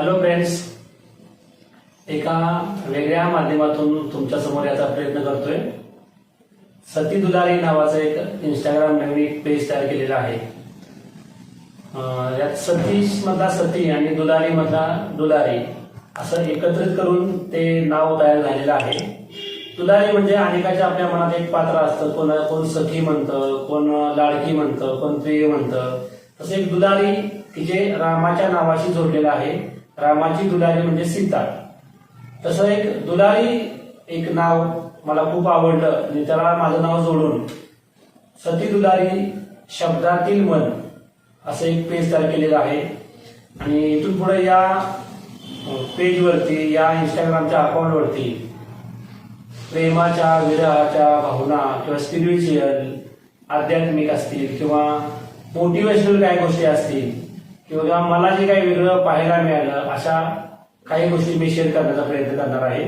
Hello friends, एका वेगळ्या माध्यमातून तुमच्या समोर याचा प्रयत्न करतोय. सती दुलारी नावाचं एक इंस्टाग्राम नवीन एक पेज तयार केलेलं आहे. यात सतीश मधला सती आणि दुलारी मधला दुलारी असं एकत्रित करून ते नाव तयार झालेलं आहे. दुलारी म्हणजे अनेकाच्या आपल्या मनात एक पात्र असतं. कोण सखी म्हणतं, कोण लाडकी म्हणतं, कोण प्रिय म्हणतं. तसं एक दुलारी की जे रामाच्या नावाशी जोडलेलं आहे. रामाची दुलारी म्हणजे सीता. तसं एक दुलारी एक नाव मला खूप आवडलं आणि त्याला माझं नाव जोडून सती दुलारी शब्दातील मन असं एक पेज तयार केलेलं आहे. आणि इथून पुढे या पेजवरती, या इंस्टाग्रामच्या अकाउंटवरती प्रेमाच्या, विरहाच्या भावना किंवा स्पिरिच्युअल, आध्यात्मिक असतील किंवा मोटिवेशनल काही गोष्टी असतील किंवा मला जे काही वेगळं पाहायला मिळालं अशा काही गोष्टी मी शेअर करण्याचा प्रयत्न करणार आहे.